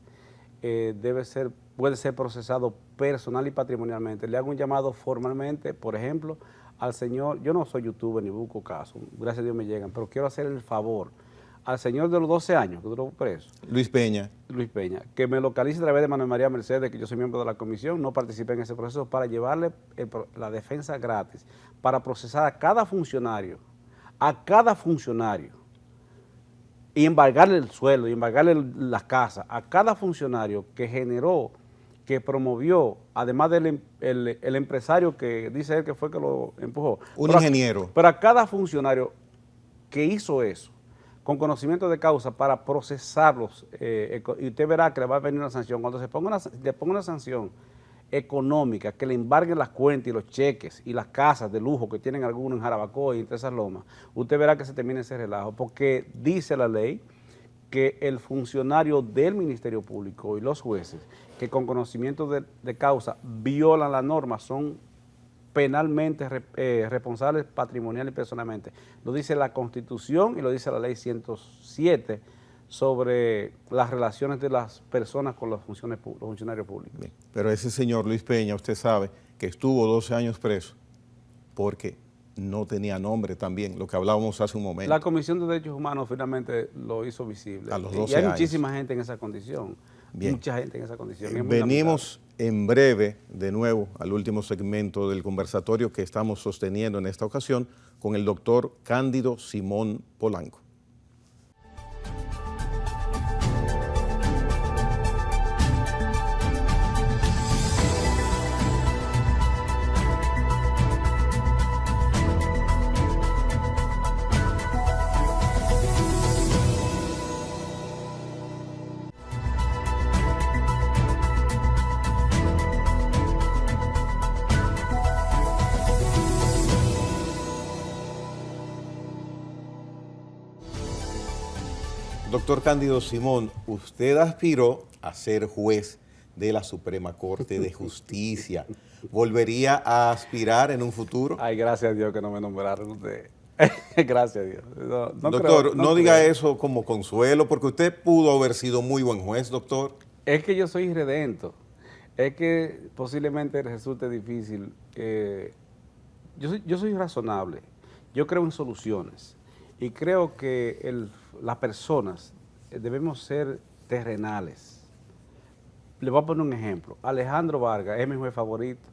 puede ser procesado personal y patrimonialmente. Le hago un llamado formalmente, por ejemplo, al señor, yo no soy youtuber ni busco casos, gracias a Dios me llegan, pero quiero hacer el favor al señor de los 12 años que duró preso. Luis Peña, que me localice a través de Manuel María Mercedes, que yo soy miembro de la comisión, no participé en ese proceso, para llevarle la defensa gratis, para procesar a cada funcionario, y embargarle el sueldo, y embargarle las casas, a cada funcionario que generó, que promovió, además del el empresario que dice él que fue que lo empujó. Ingeniero. Pero a cada funcionario que hizo eso, con conocimiento de causa, para procesarlos, y usted verá que le va a venir una sanción. Cuando le ponga una sanción económica, que le embarguen las cuentas y los cheques y las casas de lujo que tienen algunos en Jarabacoa y entre esas lomas, usted verá que se termina ese relajo, porque dice la ley que el funcionario del Ministerio Público y los jueces que con conocimiento de causa violan la norma son penalmente responsables patrimonial y personalmente. Lo dice la Constitución y lo dice la Ley 107 sobre las relaciones de las personas con los funcionarios públicos. Bien, pero ese señor Luis Peña, usted sabe que estuvo 12 años preso porque no tenía nombre también, lo que hablábamos hace un momento. La Comisión de Derechos Humanos finalmente lo hizo visible. A los 12 y hay años. Muchísima gente en esa condición. Bien. Mucha gente en esa condición. Venimos en breve de nuevo al último segmento del conversatorio que estamos sosteniendo en esta ocasión con el doctor Cándido Simón Polanco. Doctor Cándido Simón, usted aspiró a ser juez de la Suprema Corte de Justicia. ¿Volvería a aspirar en un futuro? Ay, gracias a Dios que no me nombraron usted. Gracias a Dios. Doctor, no diga eso como consuelo, porque usted pudo haber sido muy buen juez, doctor. Es que yo soy irredento. Es que posiblemente resulte difícil. Yo soy razonable. Yo creo en soluciones. Y creo que las personas debemos ser terrenales. Le voy a poner un ejemplo. Alejandro Vargas es mi juez favorito.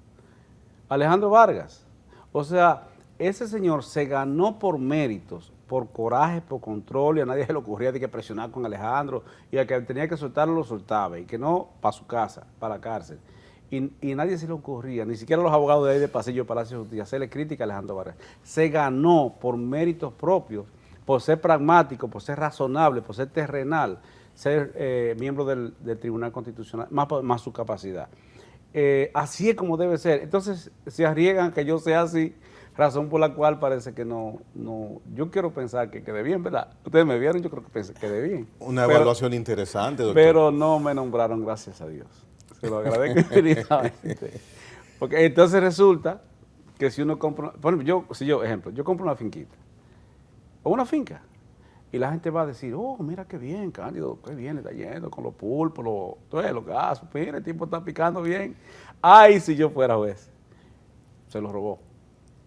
Alejandro Vargas. O sea, ese señor se ganó por méritos, por coraje, por control, y a nadie se le ocurría de que presionar con Alejandro, y al que tenía que soltarlo, lo soltaba, y que no, para su casa, para la cárcel. Y nadie se le ocurría, ni siquiera los abogados de ahí de Pasillo Palacio de Justicia, hacerle crítica a Alejandro Vargas. Se ganó por méritos propios, por ser pragmático, por ser razonable, por ser terrenal, ser miembro del Tribunal Constitucional, más su capacidad. Así es como debe ser. Entonces, se arriesgan que yo sea así, razón por la cual parece que no, yo quiero pensar que quede bien, ¿verdad? Ustedes me vieron, yo creo que pensé que quede bien. Una evaluación interesante, doctor. Pero no me nombraron, gracias a Dios. Se lo agradezco infinitamente. Porque entonces resulta que si uno compra, por ejemplo, yo compro una finquita, o una finca, y la gente va a decir, oh, mira qué bien, Cándido, qué bien le está yendo con los pulpos, los gases, mira, el tipo está picando bien. Ay, si yo fuera juez, se lo robó.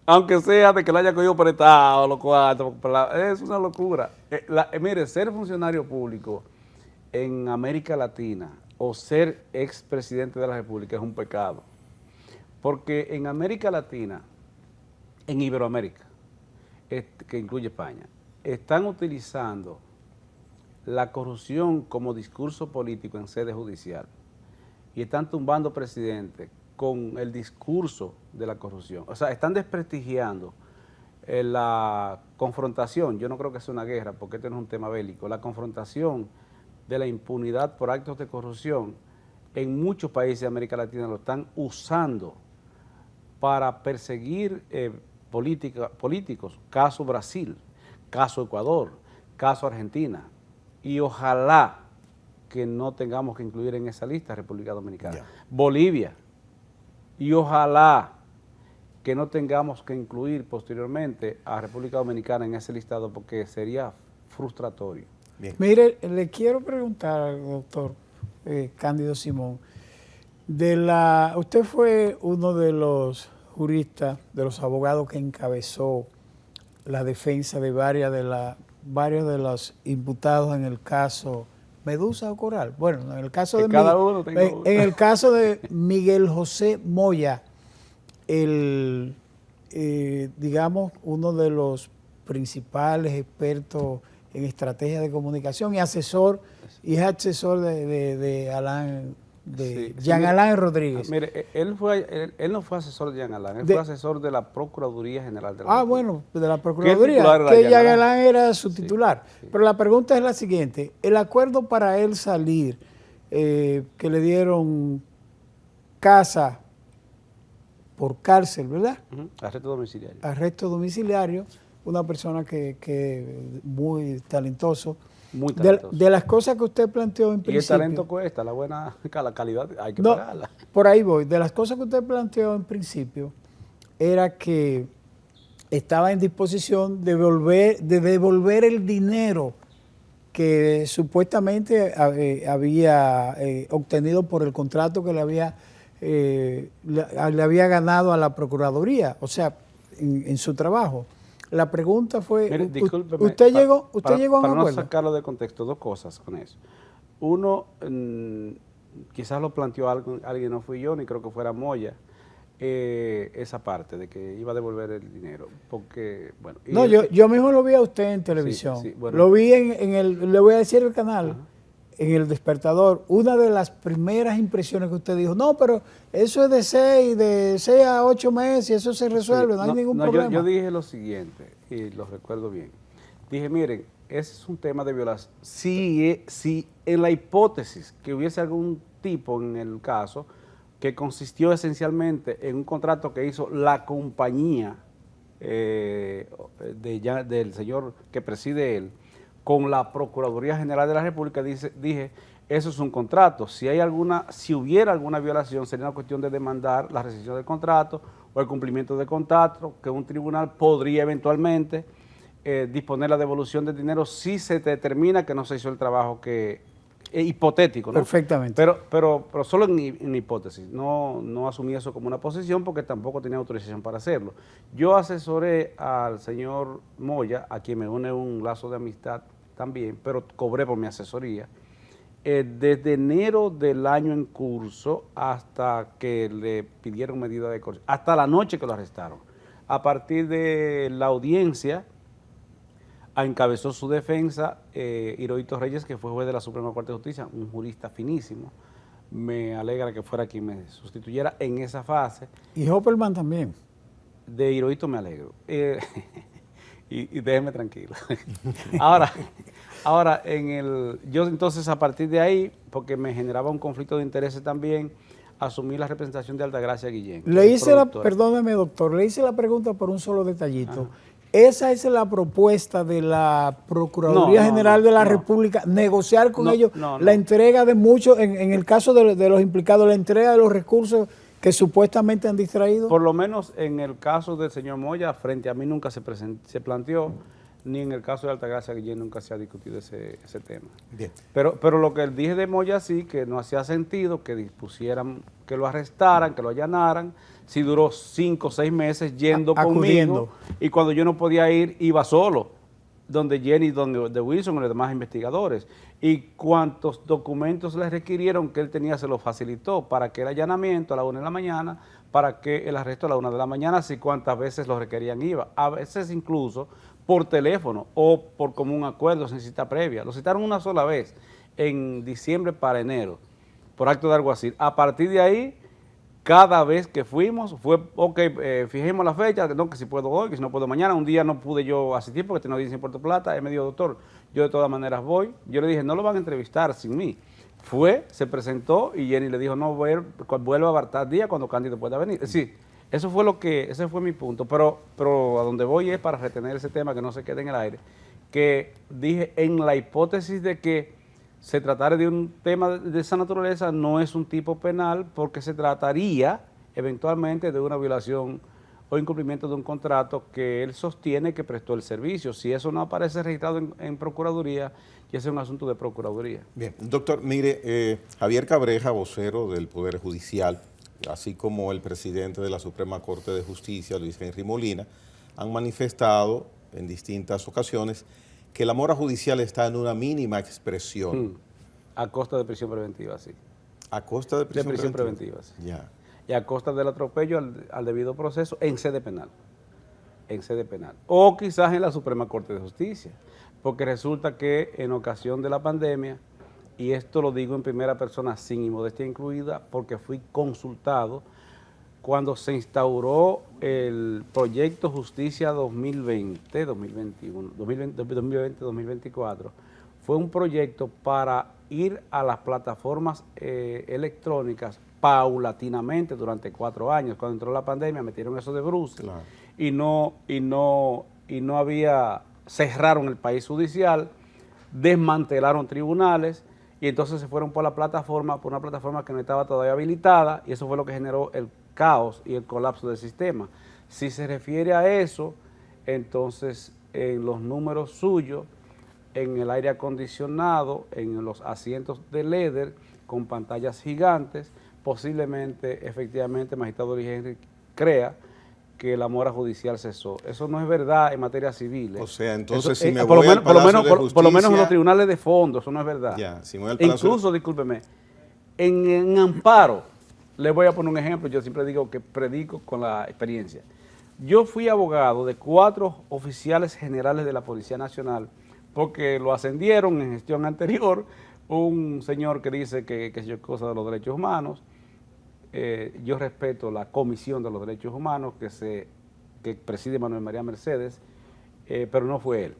Aunque sea de que lo haya cogido prestado, los cuartos, es una locura. Mire, ser funcionario público en América Latina o ser expresidente de la República es un pecado. Porque en América Latina, en Iberoamérica, que incluye España, están utilizando la corrupción como discurso político en sede judicial y están tumbando presidentes con el discurso de la corrupción. O sea, están desprestigiando la confrontación. Yo no creo que sea una guerra, porque este no es un tema bélico. La confrontación de la impunidad por actos de corrupción en muchos países de América Latina lo están usando para perseguir políticos. Caso Brasil, caso Ecuador, caso Argentina. Y ojalá que no tengamos que incluir en esa lista República Dominicana. Yeah. Bolivia. Y ojalá que no tengamos que incluir posteriormente a República Dominicana en ese listado, porque sería frustratorio. Bien. Mire, le quiero preguntar al doctor Cándido Simón, usted fue uno de los juristas, de los abogados que encabezó la defensa de varios de los imputados en el caso Medusa o Coral. Bueno, en el caso de en el caso de Miguel José Moya, digamos, uno de los principales expertos en estrategia de comunicación y es asesor de Alain, Jean Alain Rodríguez. Mire, él no fue asesor de Jean Alain, él fue asesor de la Procuraduría General de la República. Bueno, de la Procuraduría, que Jean Alain era su titular. Sí. Pero la pregunta es la siguiente, el acuerdo para él salir, que le dieron casa por cárcel, ¿verdad? Arresto domiciliario. Arresto domiciliario, una persona que muy talentoso. Muy talentoso. De las cosas que usted planteó en principio. Y el talento cuesta, la calidad hay que pagarla. Por ahí voy. De las cosas que usted planteó en principio, era que estaba en disposición de devolver el dinero que supuestamente había obtenido por el contrato que le había ganado a la Procuraduría, o sea, en su trabajo. La pregunta fue, mire, discúlpeme, ¿usted llegó a un acuerdo? Para no sacarlo de contexto, dos cosas con eso. Uno, quizás lo planteó alguien, no fui yo, ni creo que fuera Moya, esa parte de que iba a devolver el dinero, porque, bueno... No, yo mismo lo vi a usted en televisión, sí, bueno, lo vi le voy a decir el canal, ajá, en El Despertador. Una de las primeras impresiones que usted dijo, no, pero eso es de 6 a 8 meses y eso se resuelve, sí, no hay ningún problema. Yo dije lo siguiente, y lo recuerdo bien. Dije, miren, ese es un tema de violación. Si en la hipótesis que hubiese algún tipo en el caso, que consistió esencialmente en un contrato que hizo la compañía del señor que preside él, con la Procuraduría General de la República, dije, eso es un contrato. Si hubiera alguna violación, sería una cuestión de demandar la rescisión del contrato o el cumplimiento del contrato, que un tribunal podría eventualmente disponer la devolución del dinero si se determina que no se hizo el trabajo hipotético, ¿no? Perfectamente. Pero solo en hipótesis. No asumí eso como una posición porque tampoco tenía autorización para hacerlo. Yo asesoré al señor Moya, a quien me une un lazo de amistad también, pero cobré por mi asesoría, desde enero del año en curso hasta que le pidieron medida de coerción, hasta la noche que lo arrestaron. A partir de la audiencia, encabezó su defensa Hirohito Reyes, que fue juez de la Suprema Corte de Justicia, un jurista finísimo. Me alegra que fuera quien me sustituyera en esa fase. Y Hopperman también. De Hirohito me alegro. Y déjeme tranquilo. Ahora yo entonces a partir de ahí, porque me generaba un conflicto de intereses también, asumí la representación de Altagracia Guillén. Perdóneme, doctor, le hice la pregunta por un solo detallito. Ajá. Esa es la propuesta de la Procuraduría General de la República, negociar con ellos la entrega de muchos, en el caso de los implicados, la entrega de los recursos que supuestamente han distraído. Por lo menos en el caso del señor Moya, frente a mí nunca se planteó, ni en el caso de Altagracia Guillén nunca se ha discutido ese tema. Bien. Pero lo que dije de Moya sí, que no hacía sentido que dispusieran, que lo arrestaran, que lo allanaran, si duró 5 o 6 meses yendo conmigo, y cuando yo no podía ir, iba solo. donde Jenny, donde de Wilson y los demás investigadores. Y cuantos documentos le requirieron que él tenía, se los facilitó para que el allanamiento a la 1 de la mañana, para que el arresto a la 1 de la mañana, si cuantas veces lo requerían iba. A veces incluso por teléfono o por común acuerdo, sin cita previa. Lo citaron una sola vez, en diciembre para enero, por acto de alguacil. A partir de ahí, cada vez que fuimos, fue, ok, fijemos la fecha, no, que si puedo hoy, que si no puedo mañana. Un día no pude yo asistir porque tenía audiencia en Puerto Plata. Él me dijo, doctor, yo de todas maneras voy. Yo le dije, no lo van a entrevistar sin mí. Fue, se presentó y Jenny le dijo, no, vuelva a apartar día cuando Cándido pueda venir. Sí, eso fue ese fue mi punto. Pero a donde voy es para retener ese tema, que no se quede en el aire, que dije, en la hipótesis de que se tratara de un tema de esa naturaleza, no es un tipo penal porque se trataría eventualmente de una violación o incumplimiento de un contrato que él sostiene que prestó el servicio. Si eso no aparece registrado en Procuraduría, ya es un asunto de Procuraduría. Bien, doctor, mire, Javier Cabreja, vocero del Poder Judicial, así como el presidente de la Suprema Corte de Justicia, Luis Henry Molina, han manifestado en distintas ocasiones que la mora judicial está en una mínima expresión. A costa de prisión preventiva, sí. ¿A costa de prisión preventiva, sí. Ya. Y a costa del atropello al debido proceso en sede penal. En sede penal. O quizás en la Suprema Corte de Justicia. Porque resulta que en ocasión de la pandemia, y esto lo digo en primera persona sin inmodestia incluida, porque fui consultado cuando se instauró el proyecto Justicia 2020, 2024, fue un proyecto para ir a las plataformas electrónicas paulatinamente durante 4 años. Cuando entró la pandemia metieron eso de bruces, claro, y no había, cerraron el país judicial, desmantelaron tribunales y entonces se fueron por una plataforma que no estaba todavía habilitada, y eso fue lo que generó el caos y el colapso del sistema. Si se refiere a eso, entonces en los números suyos, en el aire acondicionado, en los asientos de LEDER con pantallas gigantes, posiblemente, efectivamente, magistrado Luis Henry crea que la mora judicial cesó. Eso no es verdad en materia civil. O sea, entonces si me voy al Palacio de Justicia... Por lo menos en los tribunales de fondo, eso no es verdad. Ya, si me voy al Palacio... Incluso, discúlpeme, en amparo, le voy a poner un ejemplo, yo siempre digo que predico con la experiencia. Yo fui abogado de 4 oficiales generales de la Policía Nacional porque lo ascendieron en gestión anterior, un señor que dice que es cosa de los derechos humanos. Yo respeto la Comisión de los Derechos Humanos que preside Manuel María Mercedes, pero no fue él.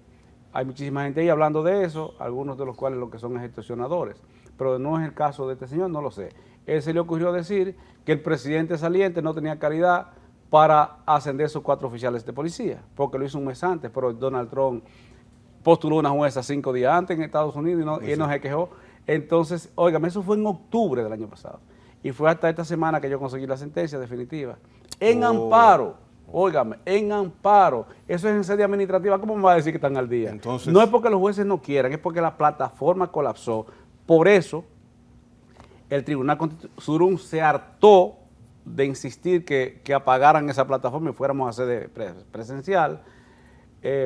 Hay muchísima gente ahí hablando de eso, algunos de los cuales lo que son extorsionadores, pero no es el caso de este señor, no lo sé. Él se le ocurrió decir que el presidente saliente no tenía calidad para ascender sus 4 oficiales de policía, porque lo hizo un mes antes, pero Donald Trump postuló una jueza 5 días antes en Estados Unidos y él no se quejó. Entonces, óigame, eso fue en octubre del año pasado. Y fue hasta esta semana que yo conseguí la sentencia definitiva. En amparo, óigame, en amparo. Eso es en sede administrativa. ¿Cómo me va a decir que están al día? Entonces, no es porque los jueces no quieran, es porque la plataforma colapsó. Por eso, el Tribunal Constitucional se hartó de insistir que apagaran esa plataforma y fuéramos a sede presencial.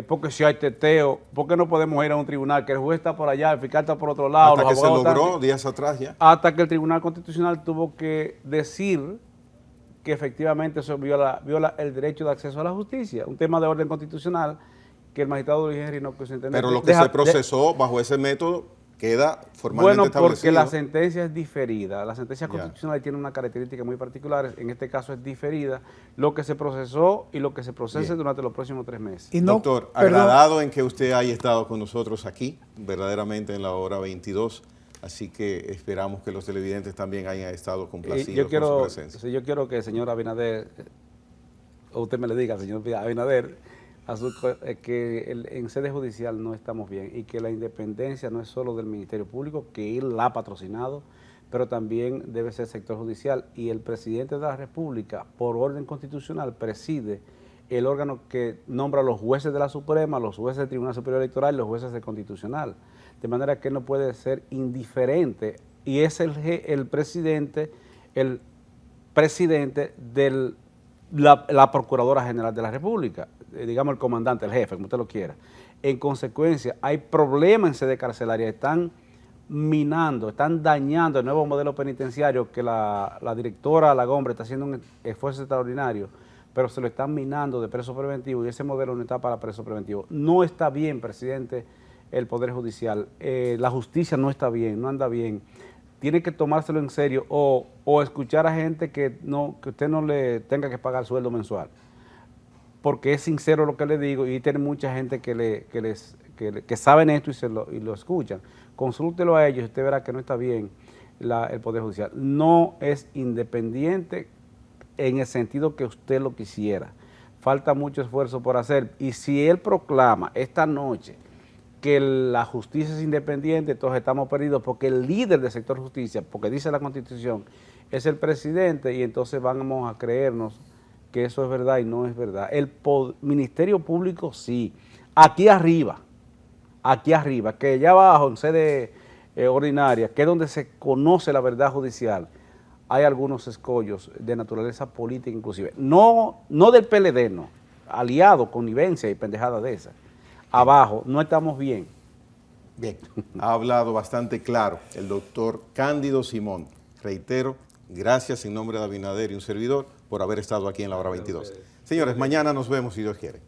Porque si hay teteo, ¿por qué no podemos ir a un tribunal que el juez está por allá, el fiscal está por otro lado? Hasta que se logró días atrás ya. Hasta que el Tribunal Constitucional tuvo que decir que efectivamente eso viola el derecho de acceso a la justicia, un tema de orden constitucional que el magistrado Luis Henry no quiso entender. Pero lo que se procesó bajo ese método queda formalmente establecido. Bueno, porque la sentencia es diferida. La sentencia constitucional tiene una característica muy particular. En este caso es diferida lo que se procesó y lo que se procese durante los próximos 3 meses. Y no, doctor, agradado en que usted haya estado con nosotros aquí, verdaderamente en la hora 22, así que esperamos que los televidentes también hayan estado complacidos con su presencia. Yo quiero que el señor Abinader, o usted me le diga, señor Abinader, que en sede judicial no estamos bien y que la independencia no es solo del Ministerio Público, que él la ha patrocinado, pero también debe ser el sector judicial, y el presidente de la República, por orden constitucional, preside el órgano que nombra a los jueces de la Suprema, los jueces del Tribunal Superior Electoral y los jueces del Constitucional, de manera que él no puede ser indiferente, y es el presidente de la Procuradora General de la República. digamos el comandante, el jefe, como usted lo quiera. En consecuencia, hay problemas en sede carcelaria, están minando, están dañando el nuevo modelo penitenciario que la directora Lagombre está haciendo un esfuerzo extraordinario, pero se lo están minando de preso preventivo y ese modelo no está para preso preventivo. No está bien, presidente, el Poder Judicial, la justicia no está bien, no anda bien. Tiene que tomárselo en serio o escuchar a gente que usted no le tenga que pagar sueldo mensual. Porque es sincero lo que le digo y tiene mucha gente que saben esto y lo escuchan. Consúltelo a ellos y usted verá que no está bien el Poder Judicial. No es independiente en el sentido que usted lo quisiera. Falta mucho esfuerzo por hacer. Y si él proclama esta noche que la justicia es independiente, entonces estamos perdidos porque el líder del sector justicia, porque dice la Constitución, es el presidente y entonces vamos a creernos que eso es verdad y no es verdad. El Ministerio Público sí, aquí arriba, que allá abajo en sede ordinaria, que es donde se conoce la verdad judicial, hay algunos escollos de naturaleza política inclusive, no del PLD, no, aliado, connivencia y pendejada de esa. Abajo, no estamos bien. Bien, ha hablado bastante claro el doctor Cándido Simón. Reitero, gracias en nombre de Abinader y un servidor por haber estado aquí en la hora 22. Señores, mañana nos vemos si Dios quiere.